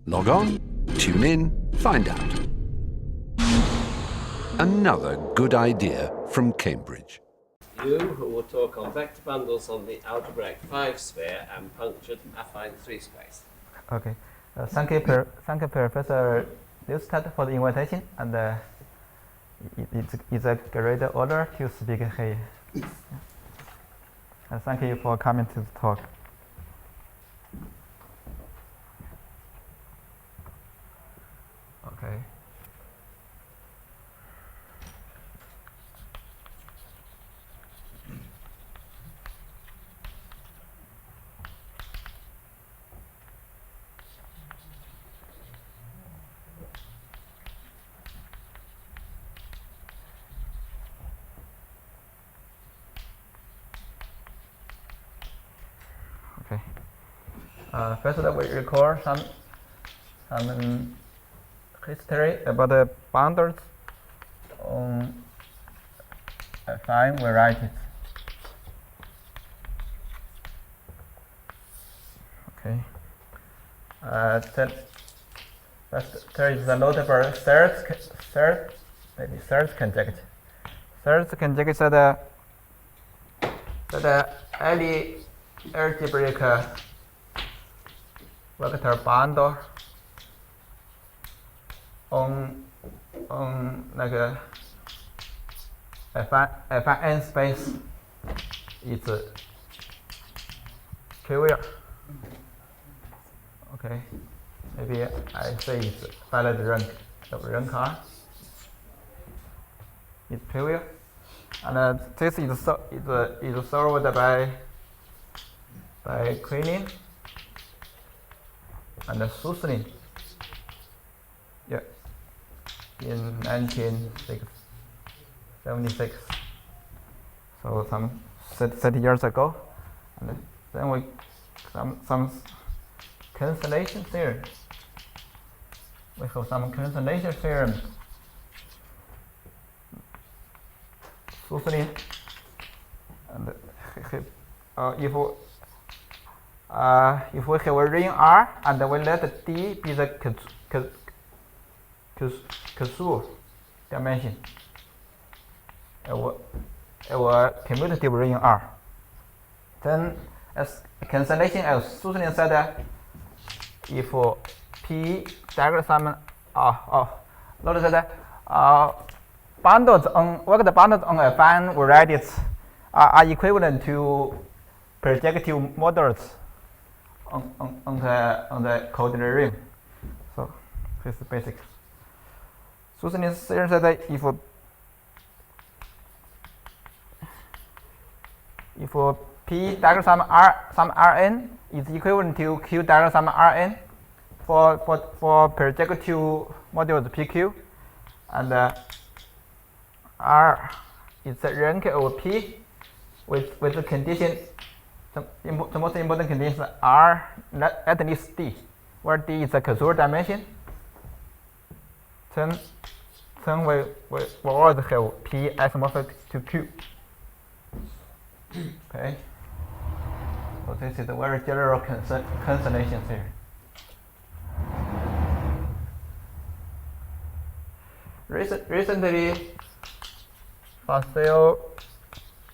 Log on, tune in, find out. Another good idea from Cambridge. You who will talk on vector bundles on the algebraic 5 sphere and punctured affine 3 space. Okay. Thank you, Professor Neustadt, for the invitation, and it's a great honor to speak here. And thank you for coming to the talk. Okay. Okay. First, we record some history about the bundles on affine varieties. Okay. First, there is a notable third conjecture. Third conjecture that any algebraic vector bundle on like a affine space is trivial. Okay, maybe I say it's valid rank R. It's trivial, and this is solved by Quinin and Suslin. Yeah, in 1976. So some 30 years ago, and then we some cancellation theorem. We have some cancellation theorem. Suslin, and if we have a ring R and we let D be the Causal dimension, it will commutative ring R. Then, as cancellation, as Suslin said, if P diagram notice that bundles on vector bundles on affine varieties are equivalent to projective models on the coordinate ring. So this is basic. Suslin's theorem said that if P diagram sum Rn is equivalent to Q diagram sum Rn for projective modules PQ, and R is the rank of P with the condition. The most important condition is R at least D, where D is the Causal dimension. Then we always have P isomorphic to Q. Okay. So this is a very general cancellation theory. Recently, Facile,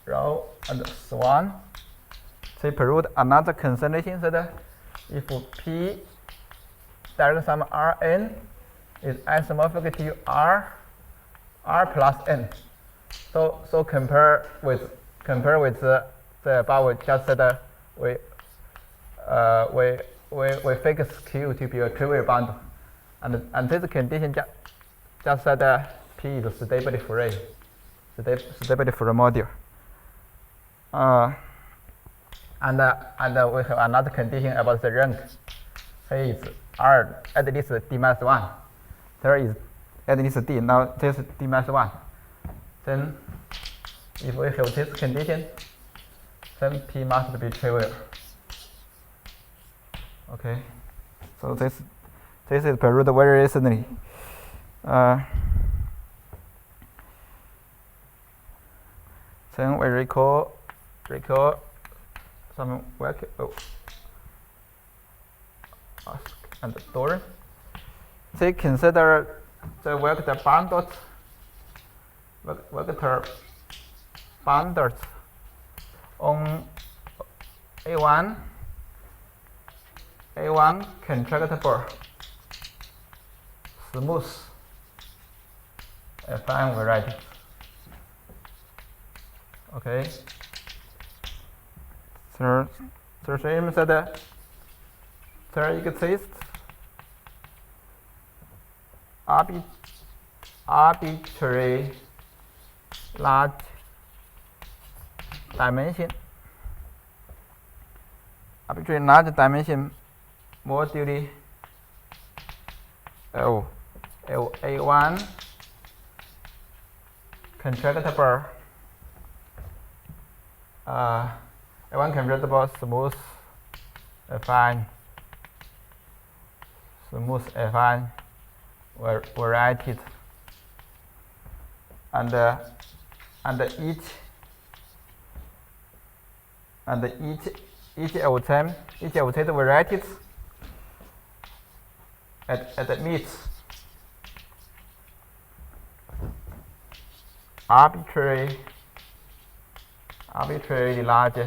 Rao, and Swan, they proved another cancellation that if P diagram sum Rn is isomorphic to R plus N. So compare with the above, just that we fix Q to be a trivial bundle, and this condition just that P is stably free module. And we have another condition about the rank. Here is R at least D minus 1. There is at least D. Now this is D minus 1. Then if we have this condition, then P must be trivial. Okay. So this is proved very recently. Then we recall some work and story. take consider the vector bundles. Vector bundles on A1 contractible smooth affine variety. Okay. So same said there exists arbitrary large dimension moduli A1 contractible A1 contractible smooth affine varieties, and each of these varieties admits arbitrarily large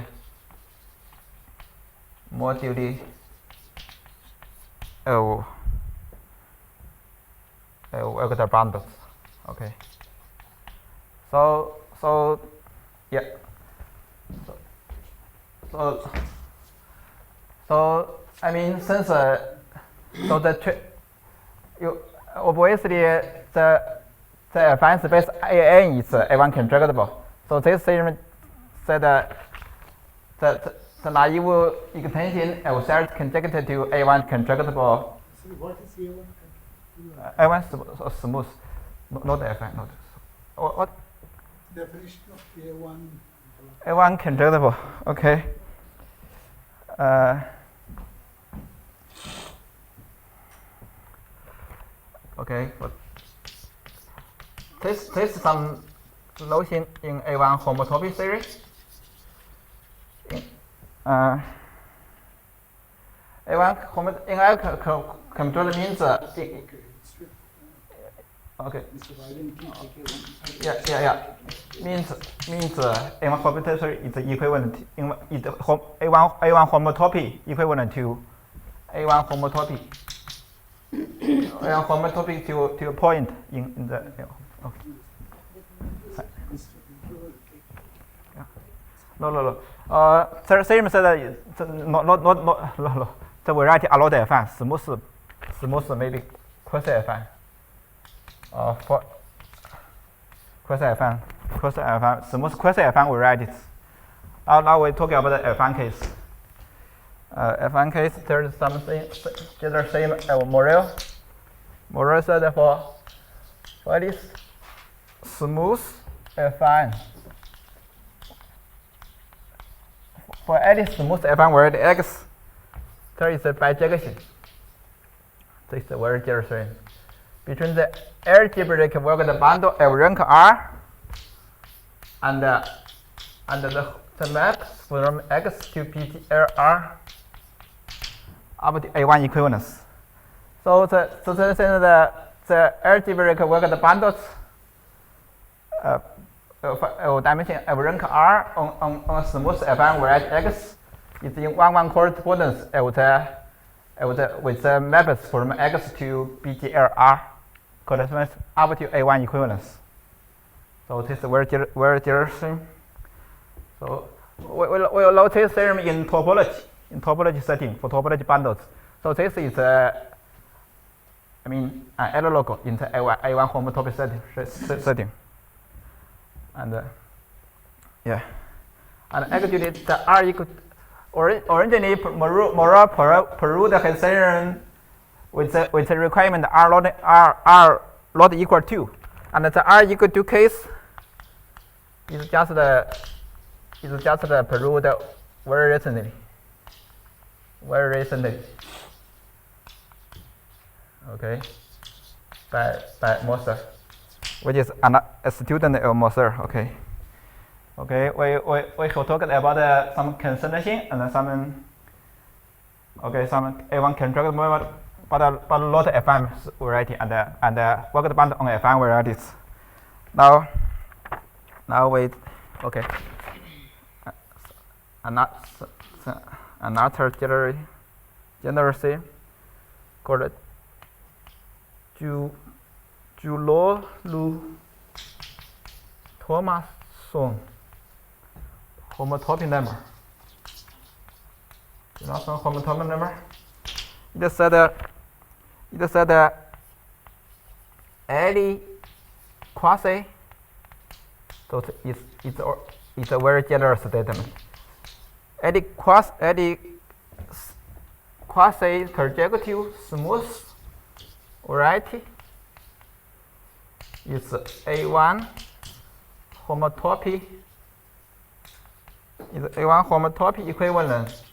moduli of vector bundles. Okay. So yeah. So I mean, since obviously the affine space AN is A1 contractible. So this theorem said that the naive extension of cells conjectured to A1 contractible. So what is A1? A1 smooth, not affine, not. What? Definition of A1. A1 contractible. Okay. Okay. Test some notion in A1 homotopy theory. A1 control means okay. Yeah. Means A1 homotopy is equivalent A1 homotopy equivalent to A1 homotopy. A1 homotopy to a point in the okay. No. Theorem said that no. The variety are not affine. Smooth maybe quasi affine. For quasi affine, smooth quasi affine varieties. Now we're talking about the affine case. Affine case, there is something the same as Morel. Morel said for this smooth affine. For any smooth affine variety X, there is a bijection. This is a very general theorem between the algebraic vector bundle of rank R and the map from X to PTLR up to A1 equivalence. So the algebraic vector bundles dimension of rank R on a smooth affine variety X is in 1-1 correspondence with the maps from X to BGLR corresponds up to A1 equivalence. So this is very general thing. So we'll notice theorem in topology setting for topology bundles. So this is an analog in the A1 homotopy setting. And and actually the R equal originally Perud has theorem with the requirement R not equal to, and the R equal to case is just the Perud very recently. Okay, by Moser, which is a student of Moser. Okay, we have talked about some consideration and some A1 contractible but lot affine variety and worked band on affine varieties. Now we okay. Another generation called Thomason homotopy number. You know some homotopy number? It said any quasi. So it's a very general statement. Any quasi projective smooth variety is A1 homotopy. Is A1 homotopy equivalent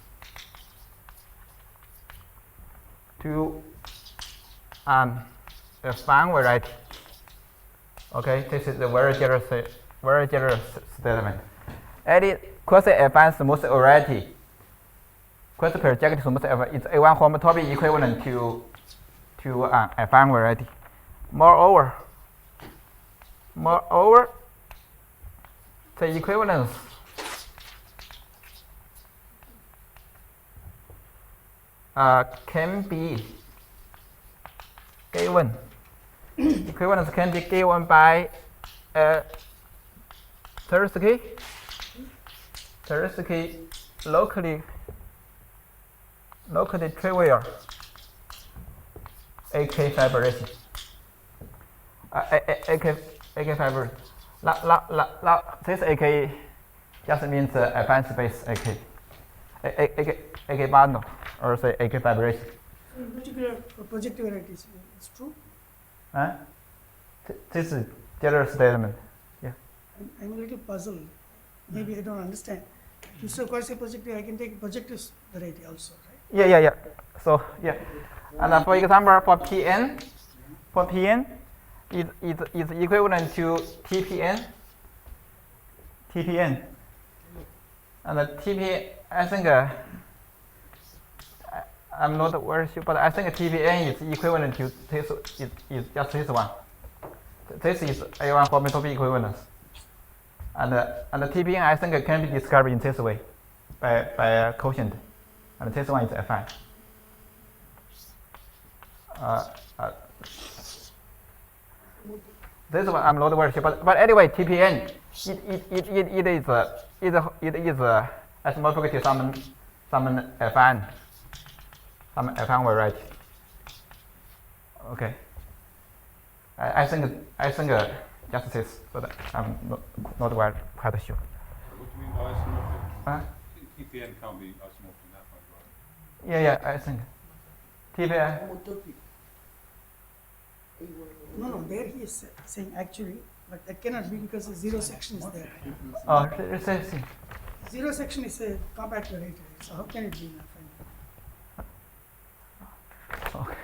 to an affine variety? Okay, this is a very general statement. Any quasi-affine smooth variety, quasi-projective smooth variety is A1 homotopy equivalent to an affine variety. Moreover, the equivalence can be given. Equivalence can be given by Tversky locally trivial AK fibration. AK fibration. This AK just means affine space AK bundle, or say AK fibration. In particular, for projective varieties, it's true. This is general statement. Yeah. I'm a little puzzled. Maybe I don't understand. Instead of quasi-projective, I can take projective variety also, right? Yeah. So yeah, and for example, for PN is equivalent to TPN, and the TPN, I think I'm not very sure, but I think TPN is equivalent to this. Is just this one. This is A1 homotopy equivalence, and the TPN I think can be discovered in this way by a quotient, and this one is affine. This one I'm not very sure, but anyway, TPN it is isomorphic to some affine variety. Okay. I think just this, but I'm not quite sure. What do you mean by isomorphic? TPN can't be isomorphic in that way, right? Yeah, I think TPN. No, there he is saying actually, but that cannot be because the zero section is there. Oh, let's see. Zero section is a compact variety, so how can it be affine? Okay.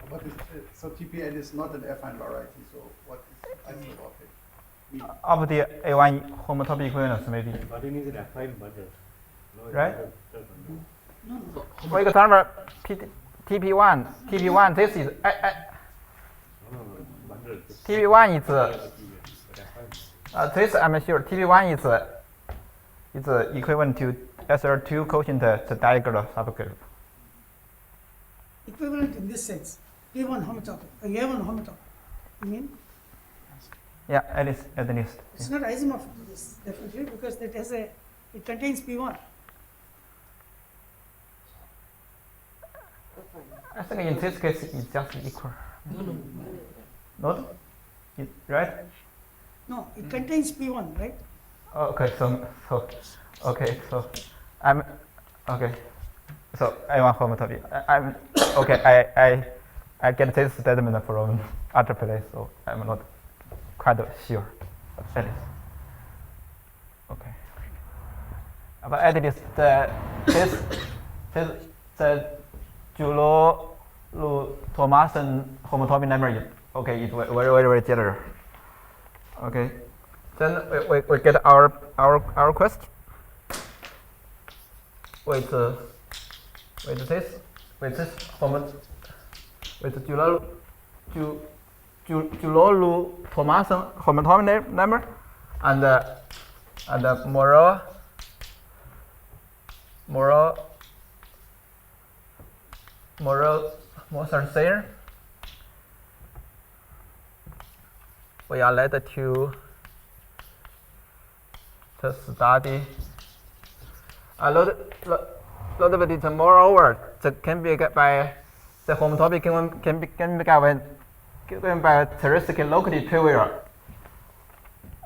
What is so TPN is not an affine variety, so what is isomorphic? Of the A1 homotopy equivalence, maybe. But it is an affine bundle. No, Right? No. For example, TP1, this is bundle. TP1 is this I'm sure TP1 is equivalent to SR2 quotient the diagonal subgroup. Equivalent in this sense. A1 homotopy, A1 homotopy. You mean? Yeah, at least. It's not isomorphic to this, definitely, because it contains P1. I think in this case it's just equal. Not? Right? No, it contains P1, right? Okay, so I'm okay. So A1 homotopy. I'm okay. I get this statement from other place, so I'm not quite sure. At least. Okay. But at least the Thomason homotopy number is okay. It's very general. Okay. Then we get our question. Wait, this with this with Joule-Thomason homotomic number and Moser-Sayre, we are led to study a little bit moreover that can be get by the homotopy can be given by theoretically locally trivial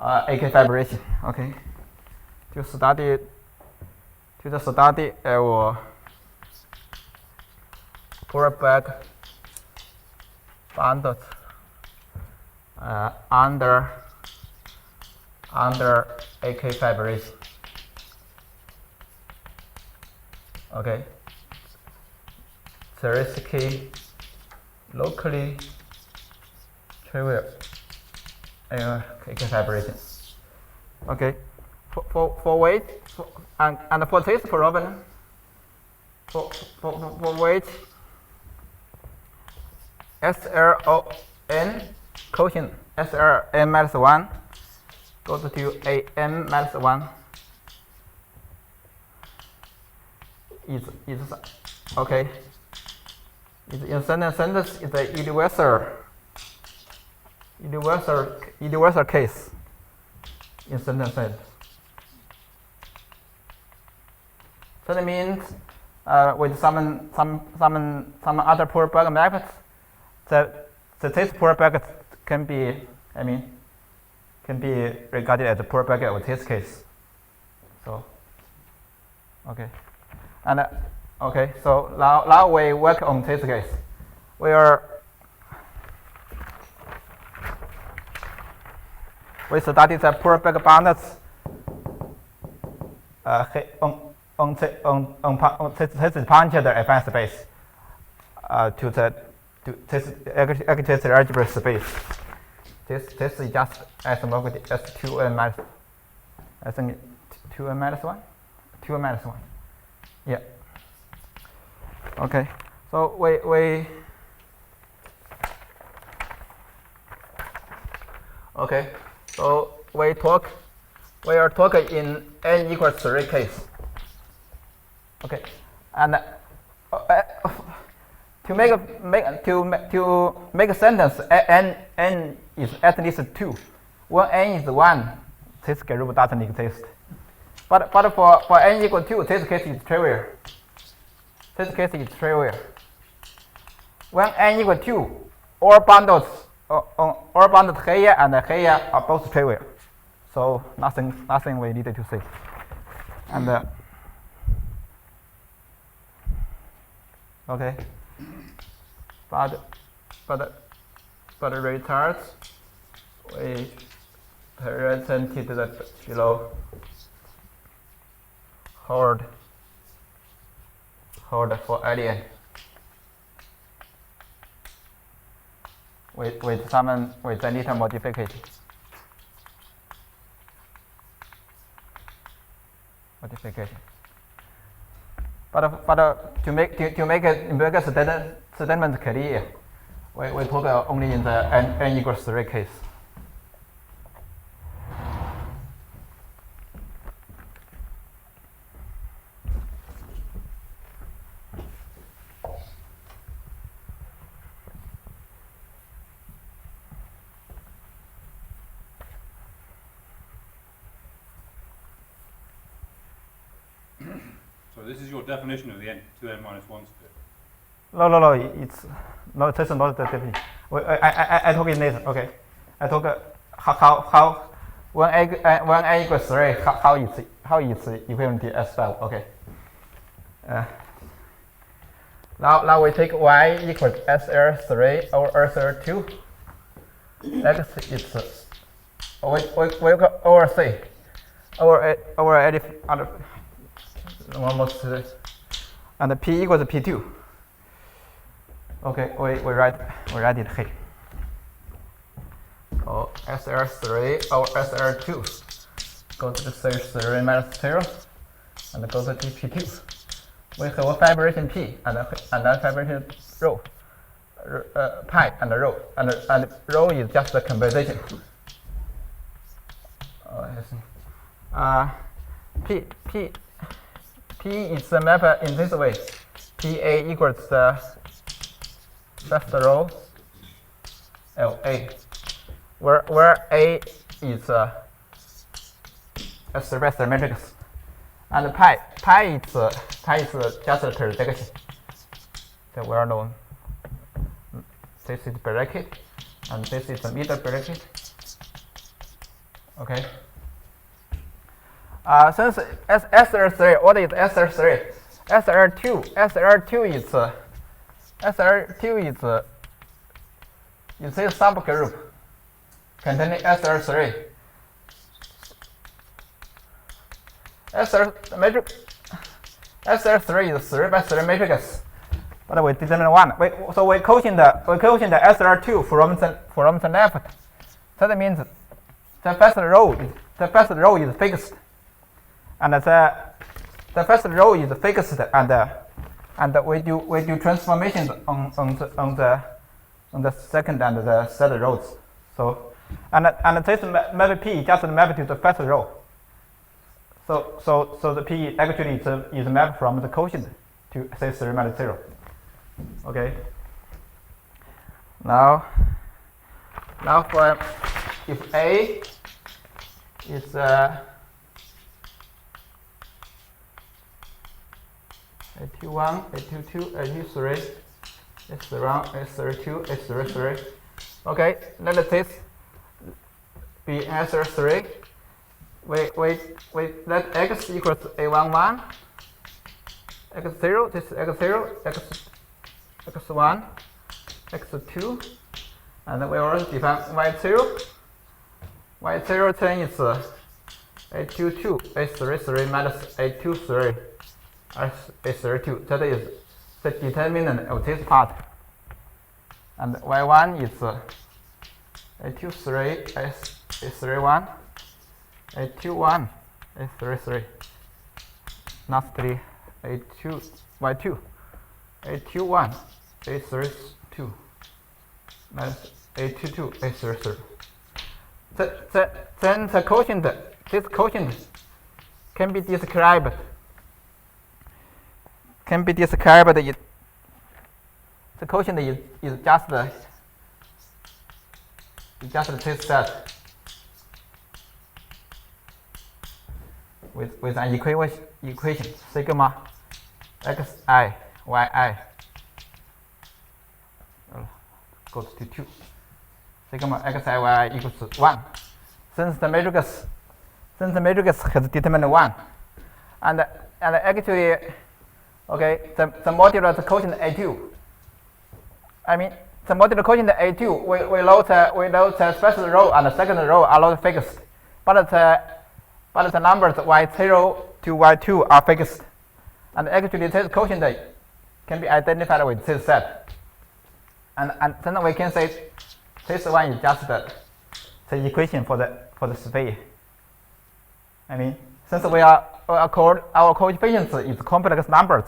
AK fibration. Okay, to study our Pullback bundles under AK fibration. Okay, theoretically locally trivial AK fibration. Okay, for weight and for this problem, for weight, SRON quotient SRN minus 1 goes to AM minus 1 is okay. In sentence is a universal case in sentence. So that means with some other Pullback methods, this Pullback can be regarded as a Pullback of this case. So okay, and okay. So now we work on this case. We study the Pullback bundles on this punctured affine space to this algebraic space. This is just isomorphic S2n minus, I think 2n minus 1? 2n minus 1. Yeah. Okay. So okay. So we are talking in n equals 3 case. Okay. And to make a sentence, n is at least 2. When n is 1, this group doesn't exist. But for n equal 2, this case is trivial. This case is trivial. When n equal 2, all bundles here and here are both trivial. So nothing we needed to say. And okay. But retards we presented that below. Hold for alien with a little modification. But to make a statement clear, we talk only in the n equals 3 case. So this is your definition of the n2n minus 1 split? No, this is not the definition. I talk in this, okay. I talk how when n equals 3, how is equivalent to S5, okay. Now we take y equals SR3 over SR2. Next it's over C over any other almost and P equals P2. Okay, we write it here. So SR3 over SR2 go to the 3 minus 0 and go to P2. we have a fibration P and a fibration rho. Pi and rho, and rho is just the compensation. P is the map in this way. PA equals the first row LA, where A is a Sylvester matrix, and pi is just a projection, the well known. This is bracket, and this is the middle bracket. Okay. Since SR3, what is SR3? SR2 is a subgroup containing SR3. SR3 is 3 by 3 matrix, but we determine 1. So we quotient the SR2 from the left. That means the first row is fixed, and the first row is fixed, and we do transformations on the second and the third rows. So and this map P just mapped to the first row. So the P actually is mapped from the quotient to C3 minus 0. Okay. Now for if A is A21, A22, A23, S1, S32, S33. Okay, let this be answer 3. We let x equals A11, x0, this is x0, x1, x2, and then we already define y0. Y0 then is A22, A33 minus A23, A32. That is the determinant of this part. And y1 is A23, A31, A21, A33. Lastly, Y2, A21, A32, minus A22, A33. Then the quotient, this quotient can be described. The quotient is just this set with an equation sigma xi yi goes to 2. Sigma xi yi equals 1. Since the matrix has determined 1, and actually, okay, the modular quotient A2. I mean, the modular quotient A2, we load the first row and the second row are not fixed, but the numbers y0 to y2 are fixed, and actually this quotient can be identified with this set, and then we can say this one is just the equation for the space. I mean, since our coefficients is complex numbers,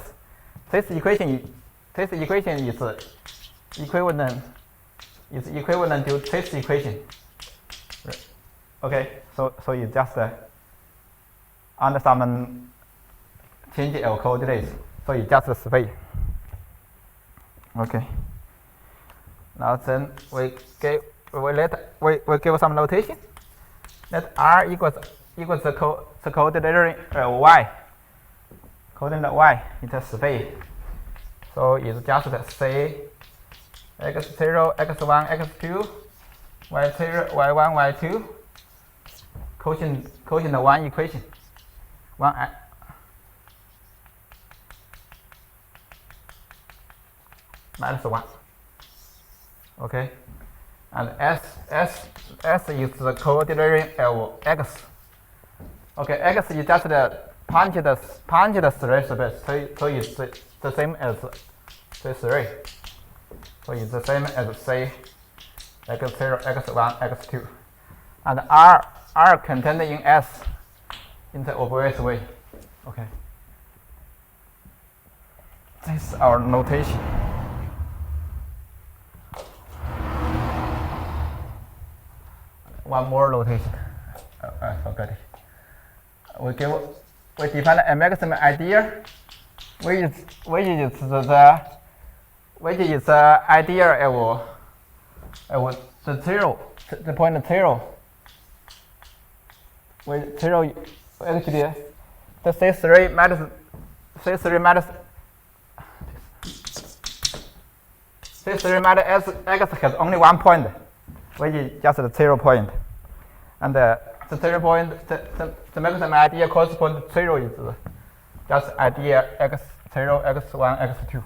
this equation is equivalent to this equation. Okay, so it's just under some change of coordinates, so it's just a space. Okay. Now then we give some notation. Let R equals the coordinate y. Coordinate y is a space. So it's just say x0, x1, x2, y0, y1, y2. Quotient 1 equation. 1 minus 1. Okay, and S is the coordinate of x. Okay, x is just the punched 3 space, so it's the same as C3. So it's the same as say x0, x1, x2, and R contained in S in the obvious way. Okay. this is our notation. One more notation. I forgot it. We define a maximum idea, which is the idea of the zero, the point 0. With 0 actually the C3 minus x has only one point, which is just the 0 point. And the 0 point, the maximum idea corresponds to 0 is just idea x0, x1, x2.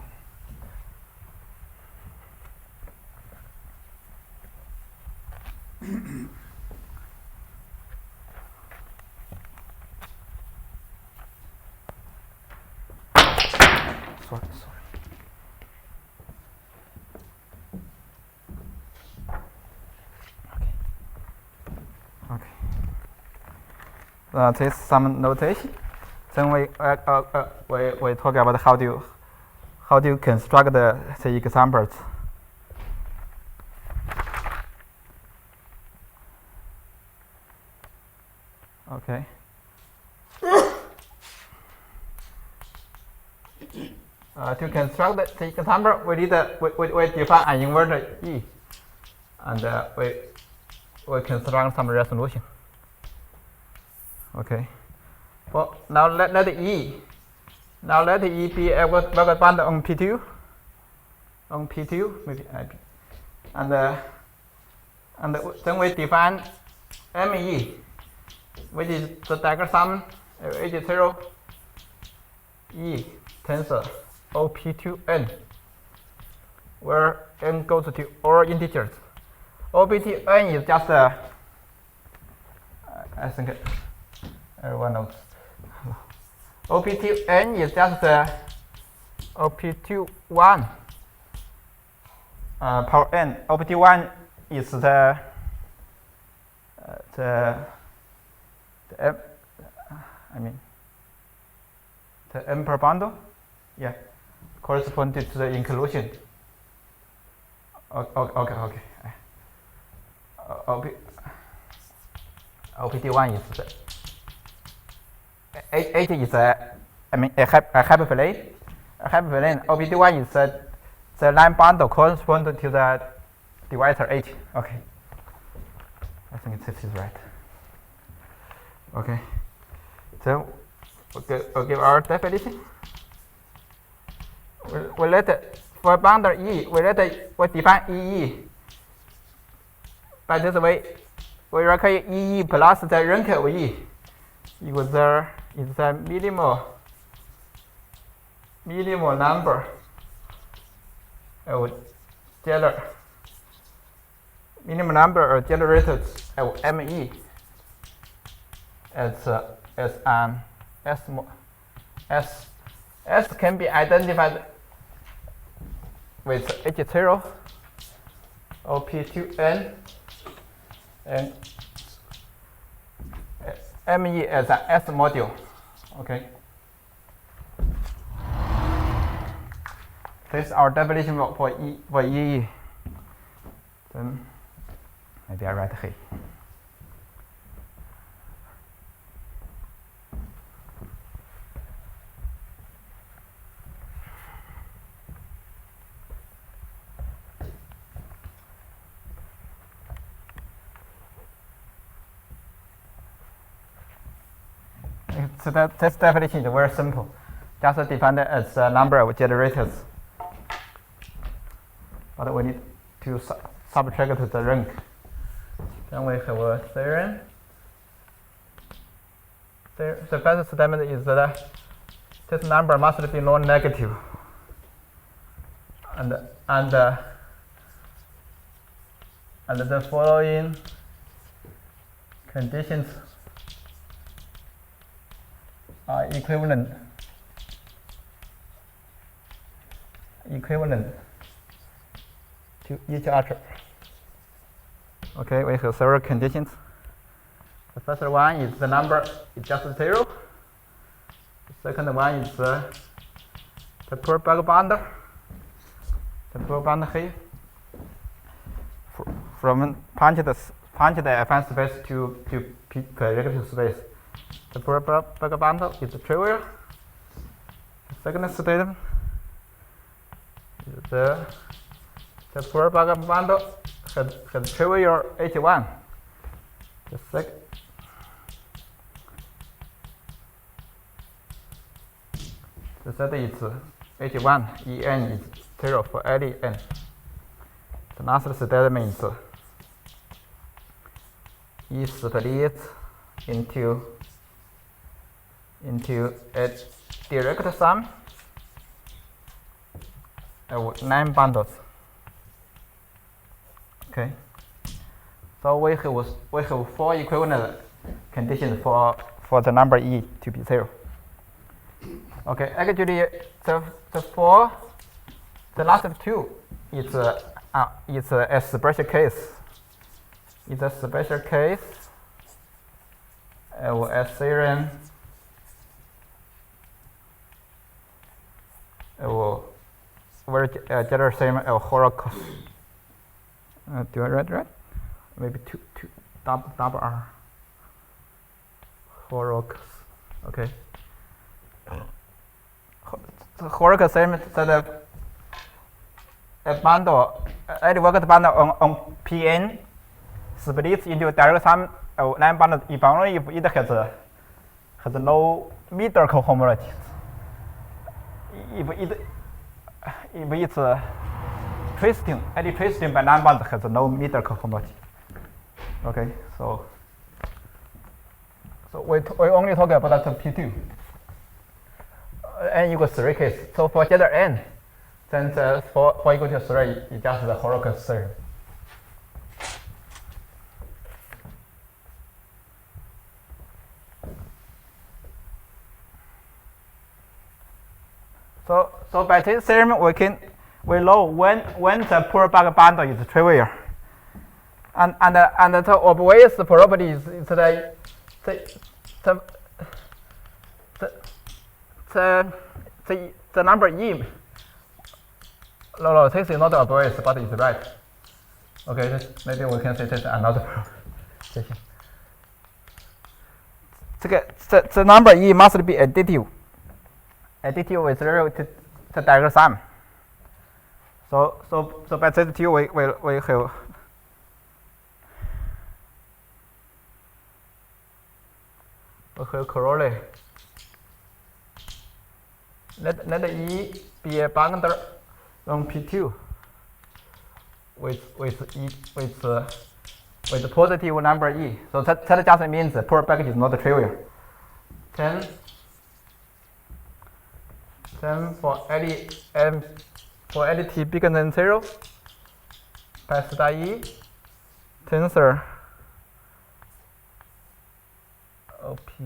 Sorry. Okay. This is some notation. Then we talk about how do you construct the examples. Okay. To construct the example, we define an inverted E, and we construct some resolution. Okay. Well, now let E be a band on P2, maybe IP, and then we define ME, which is the diagram of H0 E tensor OP2N, where n goes to all integers. OP2N is just I think everyone knows. OP2N is just OP21 power n. OP21 is the m per bundle, yeah, corresponding to the inclusion. Okay. OPT1 is H is a hyperplane. OPT1 is the line bundle corresponding to the divisor H. Okay, I think this is right. Okay, so we'll give our definition. For boundary E, we define EE. By this way, we require EE plus the rank of E equals the minimal number of generators of ME as S can be identified with H0, OP2N, and ME as an S module. Okay. This is our definition for EE. Then maybe I write here. So this definition is very simple. Just define it as a number of generators. But we need to subtract the rank. Then we have a theorem. The first statement is that this number must be non-negative. And the following conditions are equivalent to each other. Okay, we have several conditions. The first one is the number is just 0. The second one is the pure bundle here from punched affine space to projective space. The pure bundle is trivial. The second statement is the pure bundle has trivial H1. The set is H1, En is 0 for any n. The last statement is E splits into a direct sum of 9 bundles. Okay. So we have 4 equivalent conditions for the number E to be 0. Okay, actually the last 2 is a special case. It's a special case of a theorem of very general theorem of Horocus. Do I write right? Maybe two double R. Horocus. Okay. The Horocus theorem that a bundle, any worked bundle on Pn splits into a direct sum of 9 bundles if only if it has no middle cohomology. If it's twisting, any twisting by 9 bundles has no middle cohomology. Okay, so we only talk about that P2. N equals 3 case. So for gather n, then for equal to 3 is just the Horocus theorem. So by this theorem we know when the pure bundle is trivial. And the obvious property is that the number E. No, this is not obvious, but it's right. Okay, maybe we can say this is another proposition. The number E must be additive with respect to the direct sum. So by this two we have corollary. Let E be a bundle on P2 with the positive number E. So that just means the pure package is not trivial. Then for any t bigger than 0, by star E, tensor OPT.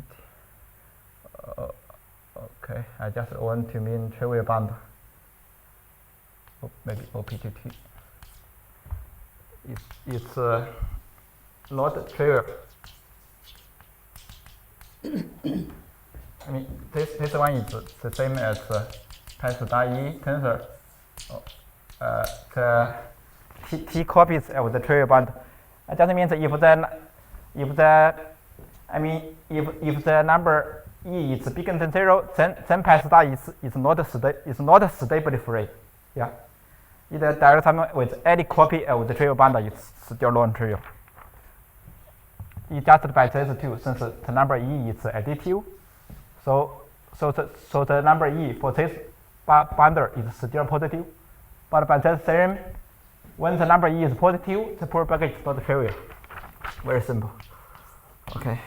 Okay, I just want to mean trivial bundle. Maybe OPT. It's not trivial. I mean, this one is the same as pi star E tensor. The t copies of the trivial bundle. It just means if the number E is bigger than 0, then pi star is not stably free. Yeah. Either direct sum with any copy of the trivial bundle is still non-trivial. It's just by these two, since the number E is additive, so the number E for this bundle is still positive. But by that theorem, when the number E is positive, the pure package is not trivial. Very simple. Okay.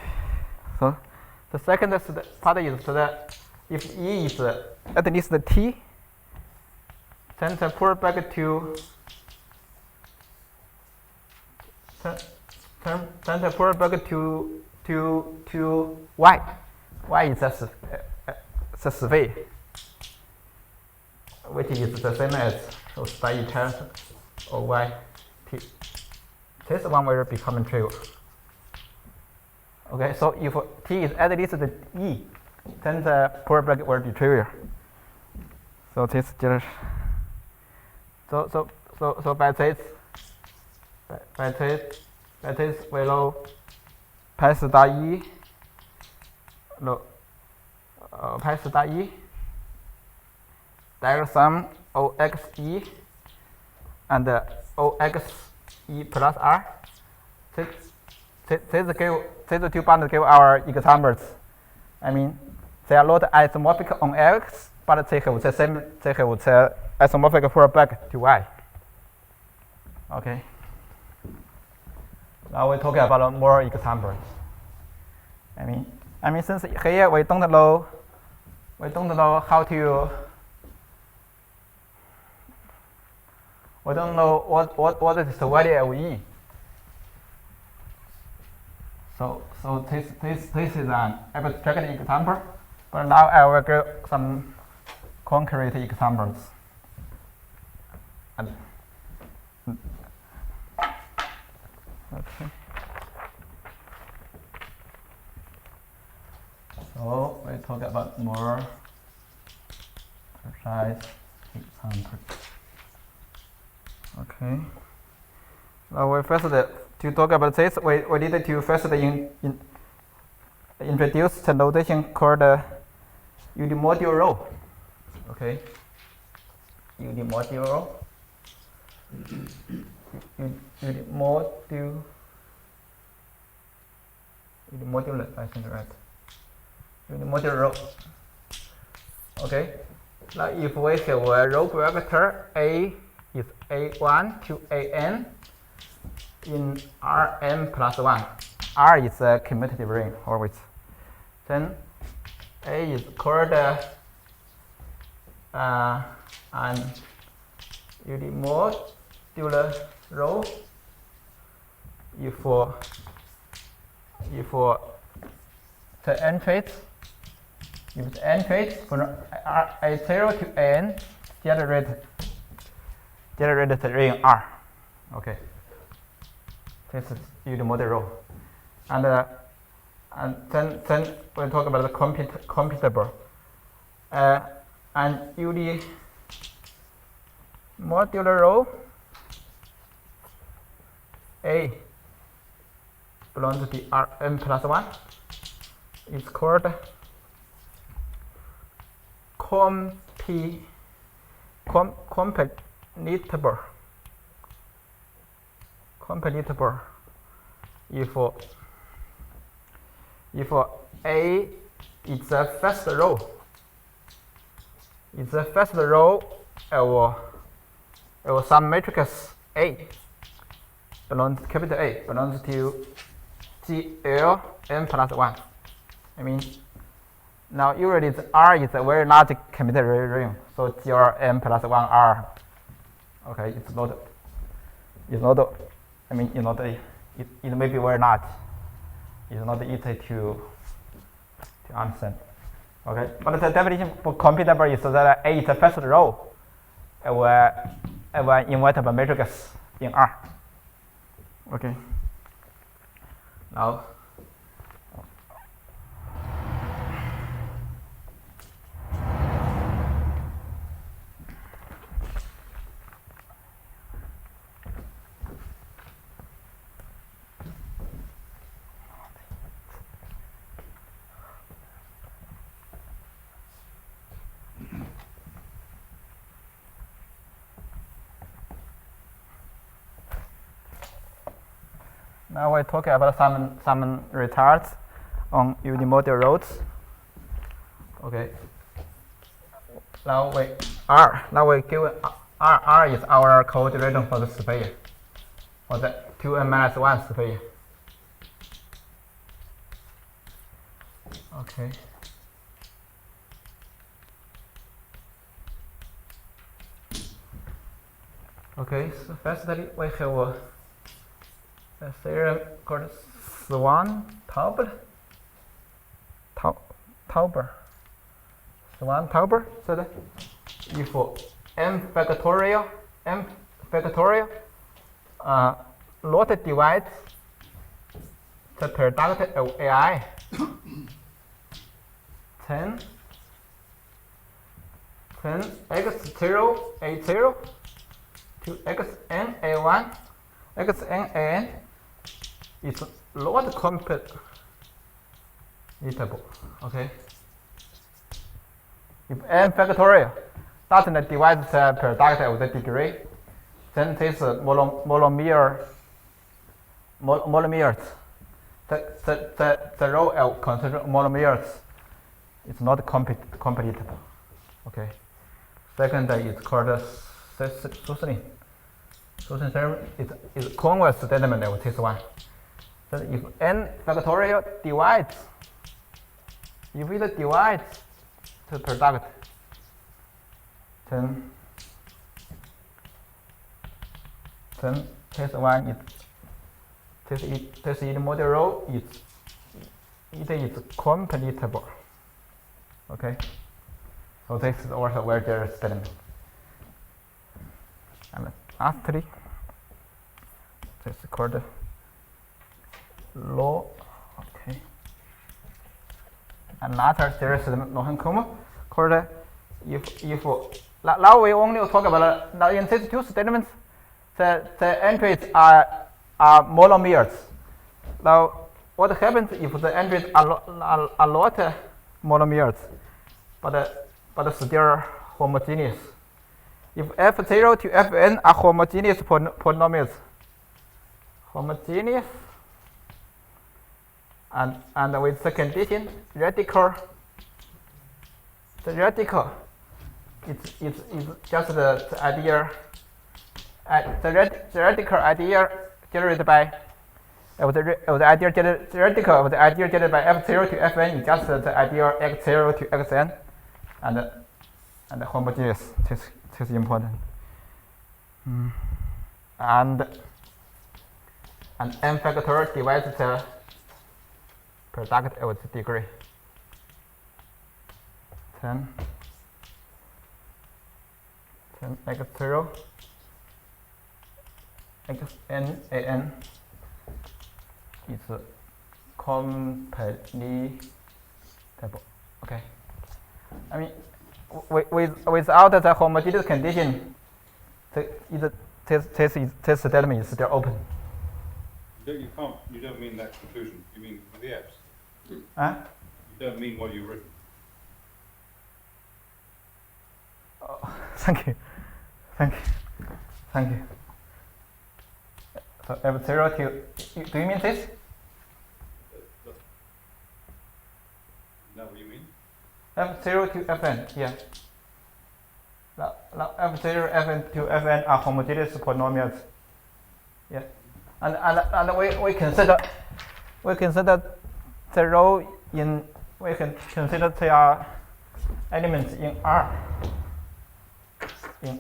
So the second part is that if E is at least the t, then the pure package to y. Y is the sphere, which is the same as star E times or y t. This one will become trivial. Okay, so if t is at least the E, then the pure bracket will be trivial. So this just so by this we know派4大1 no 派4大1 direct sum OXE and OXE plus R. These two bundles give our examples. I mean, they are not isomorphic on X, but they have the same. They have the isomorphic for back to Y. Okay. Now we talk about more examples. I mean, since here we don't know how to. We don't know what is the value of E. So this is an abstract example, but now I will give some concrete examples. Okay. So we talk about more precise examples. Okay. Now we first to talk about this, we need to first introduce the notation called unimodule row. Okay. Unimodule row. Unimodule, I think, right? Unimodule row. Okay. Now if we have a row vector A is A1 to AN in Rn plus 1. R is a commutative ring always. Then A is called an unimodular row if the entries from A0 to N generate the ring R. Okay. This is unimodule row. And then we talk about the computable. And unimodular row A belongs to the Rn plus 1 is called completable if A is the first row. It's the first row of some matrix A capital A belongs to GL n plus 1. I mean, now usually the R is a very large commutative ring, so GL n plus 1 R. Okay, it may be very large. It's not easy to understand. Okay, but the definition for computable is that A is the first row of an invertible matrix in R. Okay. Now, now we talk about some results on unimodule rows. Okay. Now we give R is our coordinate for the sphere, for the 2n minus 1 sphere. Okay. Okay, so firstly we have a theorem called Swan-Tauber. Swan-Tauber. So that if m factorial not divides the product of AI, then then x0 a0 to xn a1 xn an is not completable. Okay. If n factorial doesn't divide the product of the degree, then this monomers, the row of considered monomers is not completable. Okay. Second is called Suslin. Suslin theorem is converse statement of this one. So if n factorial divides, if it divides the product, then this one is this model row is completable. Okay. So this is also where there is statement. And lastly, this is called law. Okay. Another series of Nohan called if now we only talk about now in these two statements, the entries are monomers. Now what happens if the entries are not monomers, but still homogeneous? If f0 to fn are homogeneous polynomials, homogeneous, and with the condition radical, the radical is just the idea, the radical idea generated by the idea radical of the idea generated by f0 to fn is just the idea x0 to xn, and homogeneous. This is important. And n factor divides the product of the degree. Then x0 xn an is completable. Okay. I mean, without the homogeneous condition, this statement is still open. You don't mean that conclusion. You mean the f's. Huh? You don't mean what you've written. Oh, thank you. So f0 to, do you mean this? Is that what you mean? f0 to fn, yeah. Now f0, fn to fn are homogeneous polynomials. Yeah. And we consider the row in, we can consider they are elements in R. In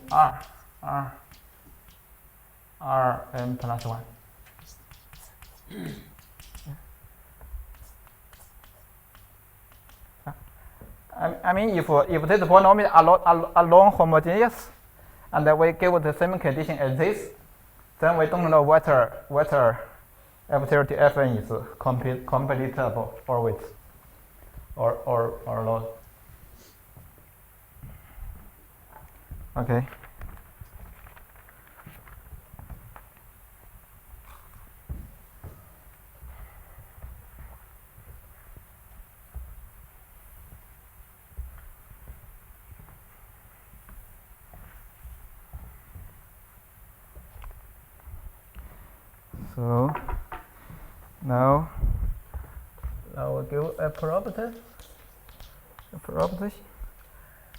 Rn plus 1. I mean, if this polynomial are non-homogeneous, and we give the same condition as this, then we don't know whether f0 to fn is completable always or not. Okay. So now we give a property.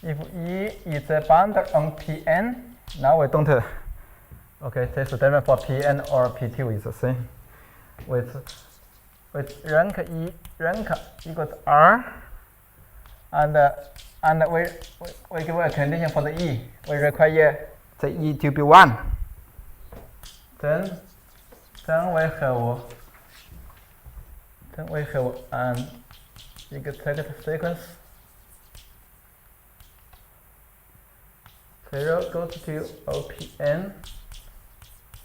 If E is a bounded on Pn, now we don't. Okay, this statement for Pn or P2 is the same. With rank E, rank equals R, and we give a condition for the E. We require the E to be 1. Then we have an exact sequence. 0 goes to OPN,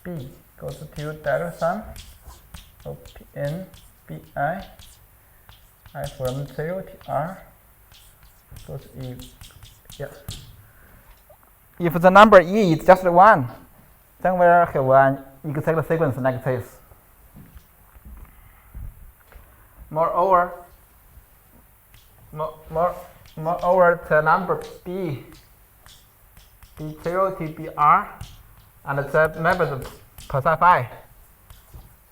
B goes to direct sum, OPN, BI, I from 0 to R goes E, yeah. if the number e is just 1, then we have an exact sequence like this. Moreover, the number b 0 to br and the methods specified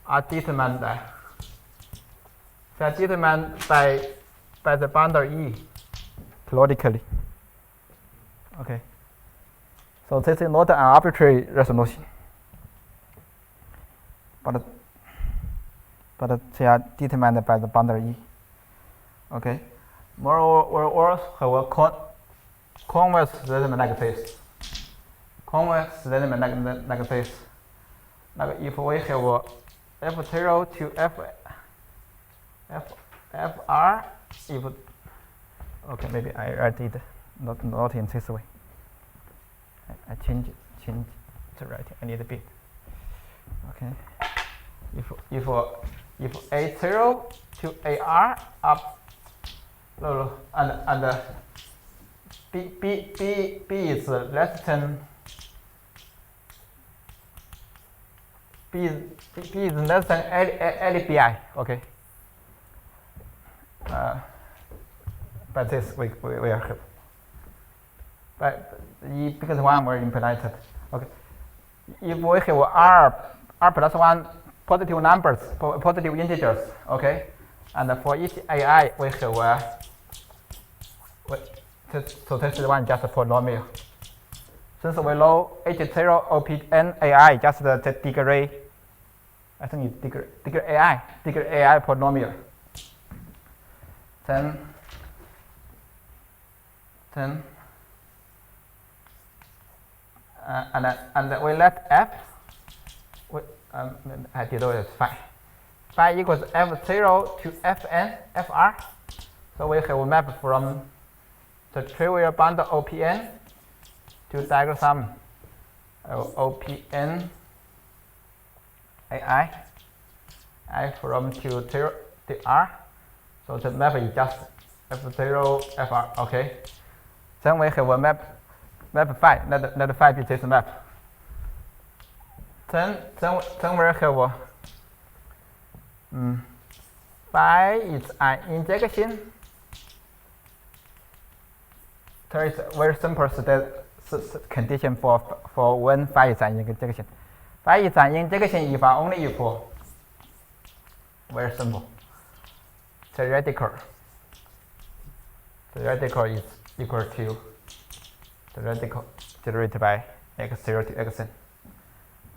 are determined by the boundary E periodically. Okay. So this is not an arbitrary resolution, but they are determined by the boundary E. Okay. Moreover, we also have a convex rhythm like this. Convex rhythm like this. Like if we have a f0 to fr, if okay, maybe I write it not in this way. I change the writing a little bit. Okay. If a0 to ar up and b is less than b is less than LBI. Okay. But this we are help. But because one were implemented. Okay. If we have r plus 1 positive numbers, positive integers, okay, and for each ai we have so this is one just a polynomial. Since we know h0 opn ai just the degree, I think it's degree ai polynomial. Then and we let f. I did it phi. Phi equals f0 to fn fr. So we have a map from the trivial bundle OPN to diagram OPN AI I from to 0 to R. So the map is just f0 fr. Okay. Then we have a map phi. Let phi be this map. Then we have phi is an injection. There is a very simple condition for when phi is an injection. Phi is an injection if and only if very simple. The radical is equal to the radical generated by x0 to xn.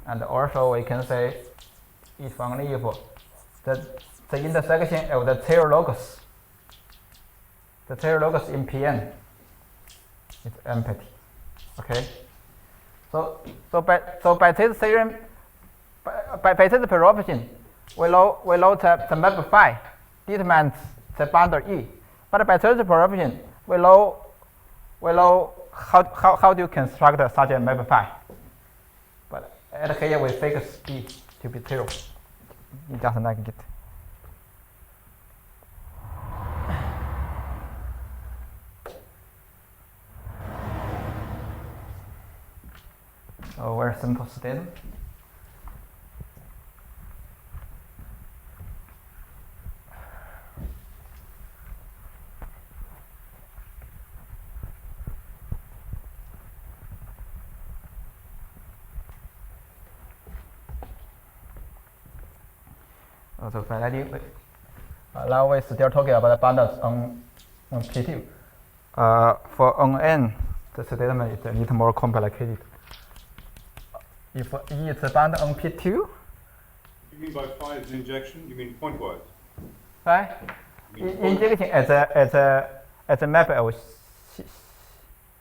And also we can say if only if the intersection of the tail locus in Pn is empty. Okay. So by this theorem, by this proposition, we know the map phi determines the boundary E. But by this proposition, we know how do you construct such a map phi. But at here we fix B to be 0. It doesn't like it. So very simple statement. So finally, now we're still talking about the bundles on P2. For on N, the statement is a little more complicated. If E is a bundle on P2, You mean by phi is an injection? You mean pointwise? right? Injection as a map of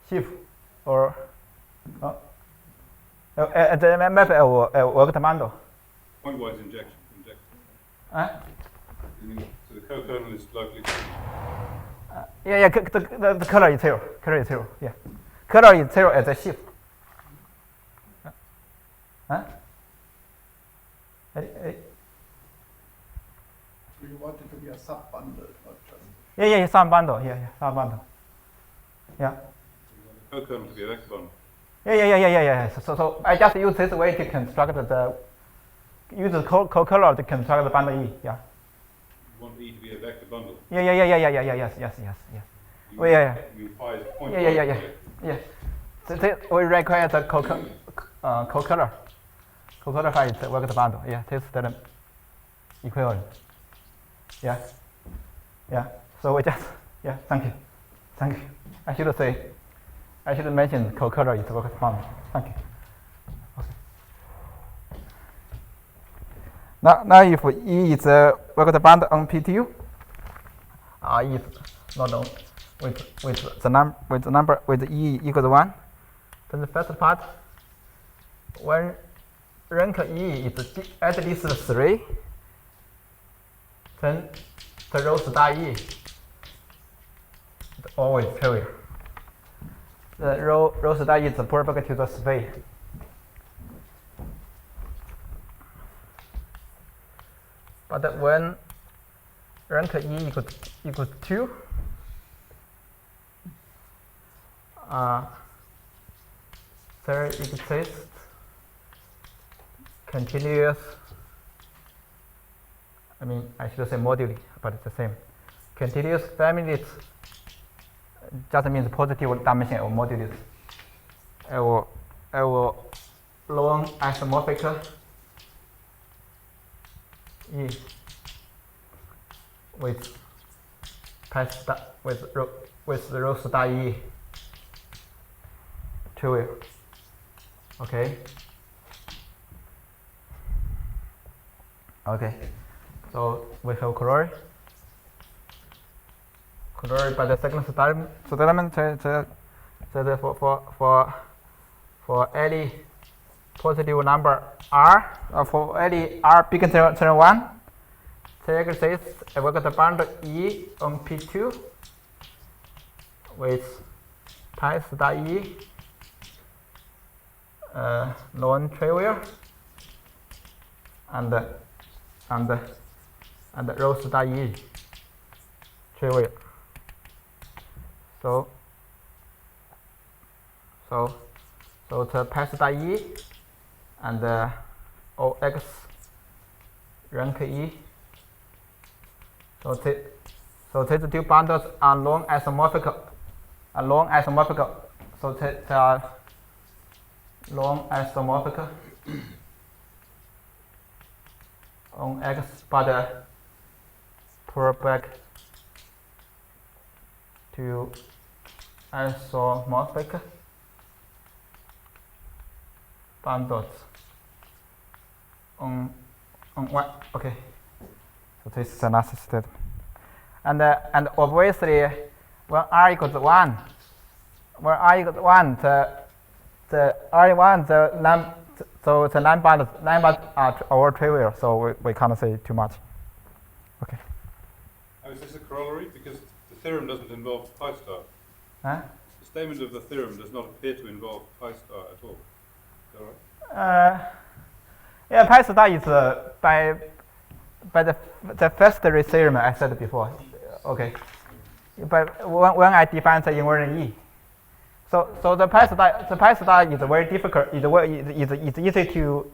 shift or as a map of worked bundle. Pointwise injection. You mean, so the co-kernel is locally. Yeah. The color is 0. Color is 0. Yeah. Color is 0 as a shift. Huh? So you want it to be a sub-bundle, not just. Yeah, sub bundle. Yeah, sub bundle. Yeah. Co-kernel to be a vector bundle. Yeah. So I just use this way to construct use the co-color to construct the bundle E. Yeah. You want E to be a vector bundle. Yes. You Oh, yeah. You phi is point. Yeah. So we require the co-color. Co-color phi is the vector bundle. Yeah, this is the equivalent. Yeah. So we just Thank you. I should mention co-color is vector bundle. Thank you. Okay. Now if E is a vector bundle on P2, E is not known with E equals 1, then the first part, when rank E is at least 3, then the row star E is always trivial. The row star E is perfect to the space. But when rank E equals 2, there exists continuous, I should say moduli, but it's the same. Continuous families just means positive dimension of modulus. I will long isomorphic E with row star E trivial. Okay. So we have corollary by the second statement. For any positive number R, for any R bigger than 1, there exists a vector bundle E on P2 with pi star E non-trivial and row star E trivial. So the pi star E and OX rank E. So these two bundles are long isomorphic. So they are long isomorphic on X, but pull back to isomorphic bundles on Y. Okay. So this is another statement. And obviously, when R equals 1, the R1, so the line bundles are all trivial, so we can't say too much. Okay. How is this a corollary? Because the theorem doesn't involve pi star. Huh? The statement of the theorem does not appear to involve pi star at all. Is that right? Yeah, pi star is by the first theorem I said before. Okay. But when I define the invariant E, so the pi star is very difficult. It's easy to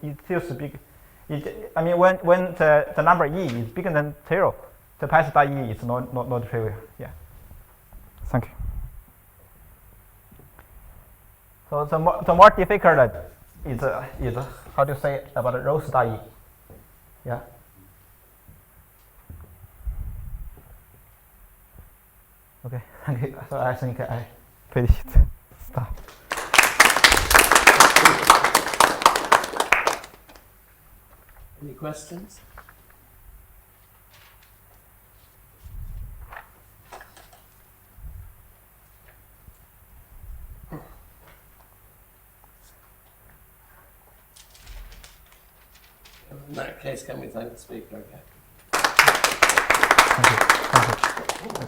speak. When the number E is bigger than 0, the pi star E is not trivial. Yeah. Thank you. So the more difficult is how to say about row star E. Yeah. Okay, thank you. So I think I finished. Stop. Any questions? In that case, can we thank the speaker again? Thank you.